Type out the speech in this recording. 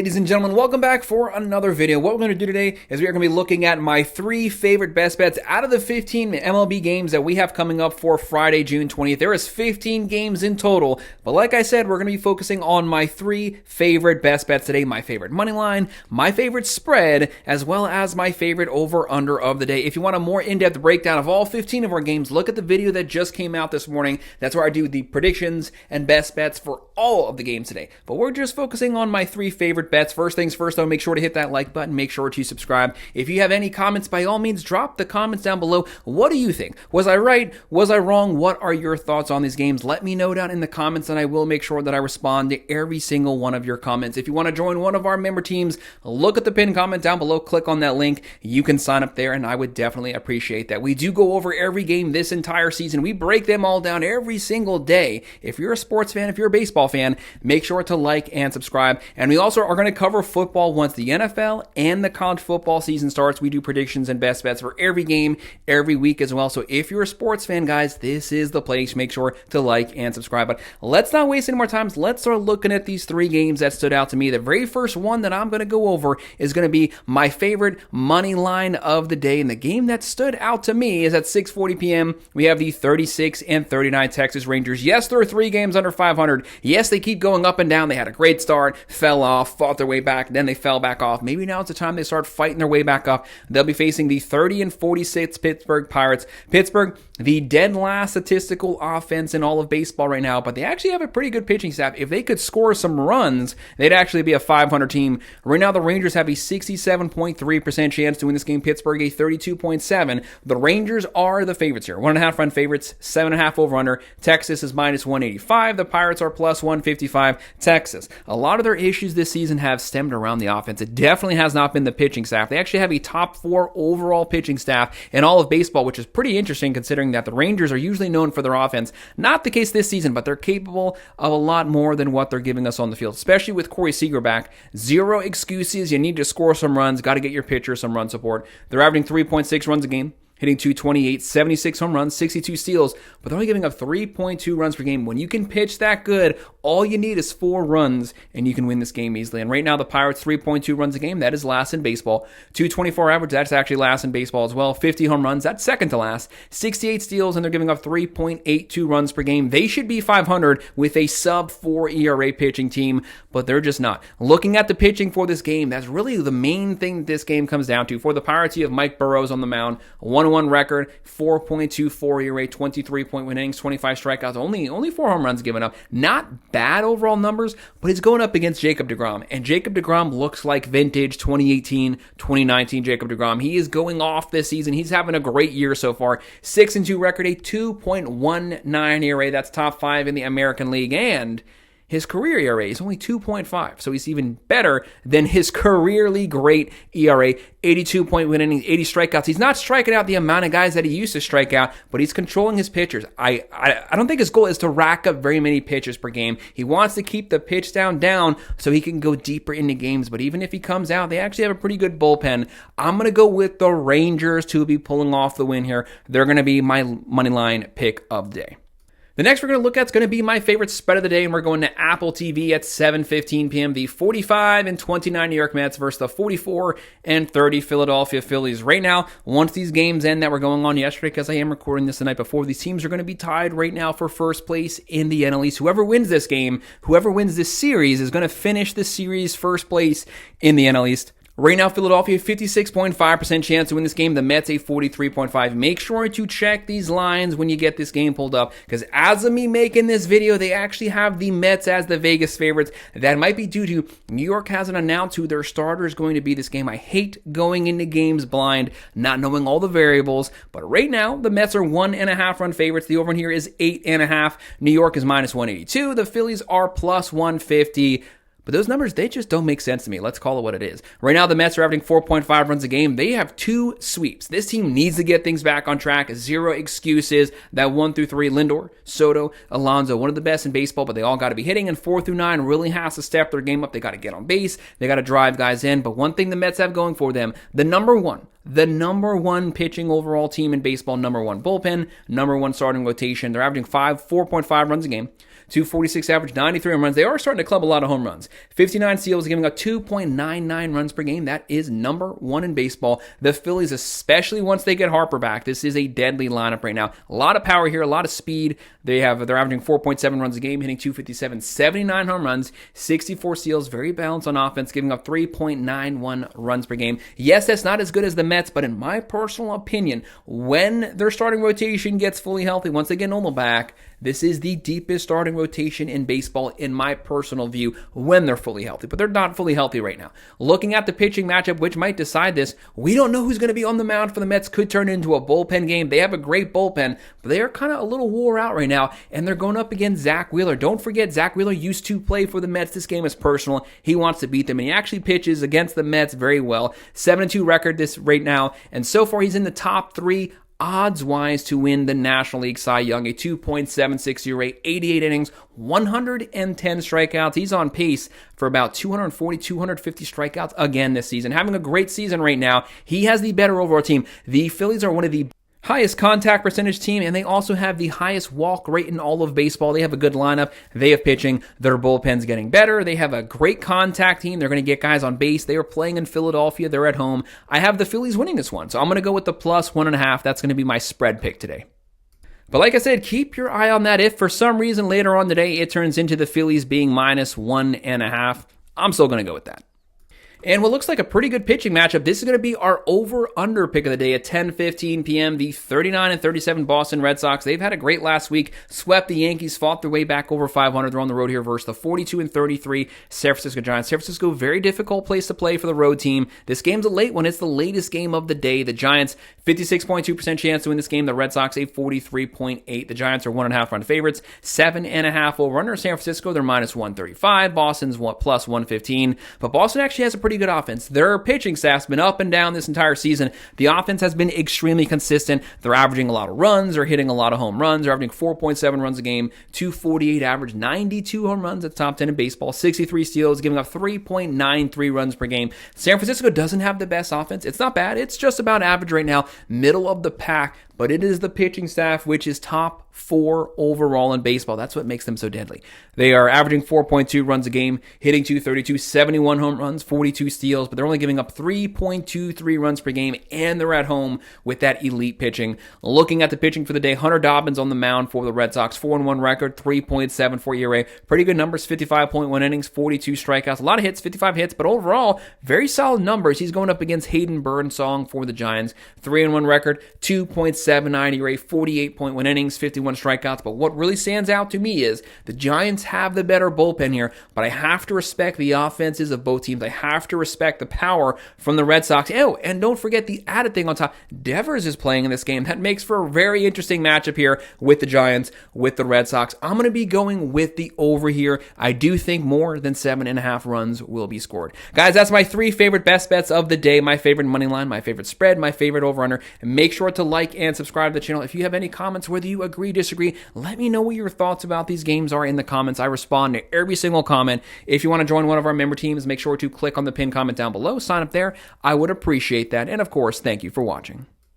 ladies and gentlemen, welcome back for another video. What we're going to do today is we are going to be looking at my 3 favorite best bets out of the 15 MLB games that we have coming up for Friday, June 20th. There is 15 games in total, but like I said, we're going to be focusing on my 3 favorite best bets today, my favorite money line, my favorite spread, as well as my favorite over-under of the day. If you want a more in-depth breakdown of all 15 of our games, look at the video that just came out this morning. That's where I do the predictions and best bets for all of the games today. But we're just focusing on my 3 favorite bets. First things first, though, make sure to hit that like button. Make sure to subscribe. If you have any comments, by all means, drop the comments down below. What do you think? Was I right? Was I wrong? What are your thoughts on these games? Let me know down in the comments, and I will make sure that I respond to every single one of your comments. If you want to join one of our member teams, look at the pinned comment down below. Click on that link. You can sign up there, and I would definitely appreciate that. We do go over every game this entire season. We break them all down every single day. If you're a sports fan, if you're a baseball fan, make sure to like and subscribe. And we also are going to cover football once the NFL and the college football season starts. We do predictions and best bets for every game, every week as well. So if you're a sports fan, guys, this is the place. Make sure to like and subscribe. But let's not waste any more time. Let's start looking at these 3 games that stood out to me. The very first one that I'm going to go over is going to be my favorite money line of the day. And the game that stood out to me is at 6:40 p.m. We have the 36 and 39 Texas Rangers. Yes, there are 3 games under 500. Yes, they keep going up and down. They had a great start, fell off, fought their way back, then they fell back off. Maybe now it's the time they start fighting their way back up. They'll be facing the 30 and 46 Pittsburgh Pirates. Pittsburgh, the dead last statistical offense in all of baseball right now, but they actually have a pretty good pitching staff. If they could score some runs, they'd actually be a 500 team. Right now, the Rangers have a 67.3% chance to win this game. Pittsburgh, a 32.7%. The Rangers are the favorites here. 1.5 run favorites, 7.5 over under. Texas is minus 185. The Pirates are plus 155. Texas. A lot of their issues this season have stemmed around the offense. It definitely has not been the pitching staff. They actually have a top 4 overall pitching staff in all of baseball, which is pretty interesting considering that the Rangers are usually known for their offense. Not the case this season, but they're capable of a lot more than what they're giving us on the field, especially with Corey Seager back. 0 excuses. You need to score some runs. Got to get your pitcher some run support. They're averaging 3.6 runs a game, hitting .228, 76 home runs, 62 steals, but they're only giving up 3.2 runs per game. When you can pitch that good, all you need is 4 runs, and you can win this game easily. And right now, the Pirates, 3.2 runs a game. That is last in baseball. .224 average, that's actually last in baseball as well. 50 home runs, that's second to last. 68 steals, and they're giving up 3.82 runs per game. They should be 500 with a sub-4 ERA pitching team, but they're just not. Looking at the pitching for this game, that's really the main thing this game comes down to. For the Pirates, you have Mike Burrows on the mound, 1-1 record, 4.24 ERA, 23.1 innings, 25 strikeouts, only 4 home runs given up. Not bad overall numbers, but he's going up against Jacob deGrom, and Jacob deGrom looks like vintage 2018, 2019 Jacob deGrom. He is going off this season. He's having a great year so far. 6-2 record, a 2.19 ERA. That's top 5 in the American League, and his career ERA is only 2.5, so he's even better than his careerly great ERA. 82.1 innings, 80 strikeouts. He's not striking out the amount of guys that he used to strike out, but he's controlling his pitchers. I don't think his goal is to rack up very many pitches per game. He wants to keep the pitch down so he can go deeper into games, but even if he comes out, they actually have a pretty good bullpen. I'm going to go with the Rangers to be pulling off the win here. They're going to be my money line pick of the day. The next we're going to look at is going to be my favorite spread of the day, and we're going to Apple TV at 7:15 p.m. The 45 and 29 New York Mets versus the 44 and 30 Philadelphia Phillies. Right now, once these games end that were going on yesterday, because I am recording this the night before, these teams are going to be tied right now for first place in the NL East. Whoever wins this game, whoever wins this series, is going to finish the series first place in the NL East. Right now, Philadelphia, 56.5% chance to win this game. The Mets, a 43.5%. Make sure to check these lines when you get this game pulled up, because as of me making this video, they actually have the Mets as the Vegas favorites. That might be due to New York hasn't announced who their starter is going to be this game. I hate going into games blind, not knowing all the variables, but right now, the Mets are 1.5 run favorites. The over here is 8.5. New York is minus 182. The Phillies are plus 150. But those numbers, they just don't make sense to me. Let's call it what it is. Right now, the Mets are averaging 4.5 runs a game. They have 2 sweeps. This team needs to get things back on track. 0 excuses. That 1 through 3, Lindor, Soto, Alonso, one of the best in baseball, but they all got to be hitting. And 4 through 9 really has to step their game up. They got to get on base. They got to drive guys in. But one thing the Mets have going for them, the number one pitching overall team in baseball, number 1 bullpen, number 1 starting rotation. They're averaging 4.5 runs a game. 246 average, 93 home runs. They are starting to club a lot of home runs. 59 steals, giving up 2.99 runs per game. That is number one in baseball. The Phillies, especially once they get Harper back, this is a deadly lineup right now. A lot of power here, a lot of speed. They're averaging 4.7 runs a game, hitting 257, 79 home runs, 64 steals, very balanced on offense, giving up 3.91 runs per game. Yes, that's not as good as the Mets, but in my personal opinion, when their starting rotation gets fully healthy, once they get Nola back, this is the deepest starting rotation in baseball in my personal view when they're fully healthy, but they're not fully healthy right now. Looking at the pitching matchup, which might decide this, we don't know who's going to be on the mound for the Mets. Could turn into a bullpen game. They have a great bullpen, but they are kind of a little wore out right now, and they're going up against Zach Wheeler. Don't forget, Zach Wheeler used to play for the Mets. This game is personal. He wants to beat them, and he actually pitches against the Mets very well. 7-2 record this right now, and so far he's in the top 3 odds-wise to win the National League Cy Young, a 2.76 ERA, 88 innings, 110 strikeouts. He's on pace for about 240, 250 strikeouts again this season. Having a great season right now. He has the better overall team. The Phillies are one of the highest contact percentage team, and they also have the highest walk rate in all of baseball. They have a good lineup. They have pitching. Their bullpen's getting better. They have a great contact team. They're going to get guys on base. They are playing in Philadelphia. They're at home. I have the Phillies winning this one, so I'm going to go with the plus 1.5. That's going to be my spread pick today. But like I said, keep your eye on that. If for some reason later on today it turns into the Phillies being minus 1.5, I'm still going to go with that. And what looks like a pretty good pitching matchup, this is going to be our over-under pick of the day at 10:15 p.m. The 39-37 Boston Red Sox, they've had a great last week, swept the Yankees, fought their way back over 500. They're on the road here versus the 42-33 San Francisco Giants. San Francisco, very difficult place to play for the road team. This game's a late one. It's the latest game of the day. The Giants, 56.2% chance to win this game. The Red Sox, a 43.8%. The Giants are 1.5 run favorites. 7.5 over-under. San Francisco, they're minus 135. Boston's plus 115. But Boston actually has a pretty good offense. Their pitching staff's been up and down this entire season. The offense has been extremely consistent. They're averaging a lot of runs. They're hitting a lot of home runs. They're averaging 4.7 runs a game, 248 average, 92 home runs at top 10 in baseball, 63 steals, giving up 3.93 runs per game. San Francisco doesn't have the best offense. It's not bad. It's just about average right now, middle of the pack, but it is the pitching staff which is top 4 overall in baseball. That's what makes them so deadly. They are averaging 4.2 runs a game, hitting 232, 71 home runs, 42 steals, but they're only giving up 3.23 runs per game, and they're at home with that elite pitching. Looking at the pitching for the day, Hunter Dobbins on the mound for the Red Sox, 4-1 record, 3.74 ERA. Pretty good numbers, 55.1 innings, 42 strikeouts, a lot of hits, 55 hits, but overall, very solid numbers. He's going up against Hayden Burnsong for the Giants, 3-1 record, 2.79 ERA, 48.1 innings, 51 strikeouts. But what really stands out to me is the Giants have the better bullpen here, but I have to respect the offenses of both teams. I have to respect the power from the Red Sox. Oh, and don't forget the added thing on top. Devers is playing in this game. That makes for a very interesting matchup here with the Giants, with the Red Sox. I'm going to be going with the over here. I do think more than 7.5 runs will be scored. Guys, that's my 3 favorite best bets of the day. My favorite money line, my favorite spread, my favorite over-under. And make sure to like and subscribe to the channel. If you have any comments, whether you agree, disagree, let me know what your thoughts about these games are in the comments. I respond to every single comment. If you want to join one of our member teams, make sure to click on the pinned comment down below. Sign up there. I would appreciate that. And of course, thank you for watching.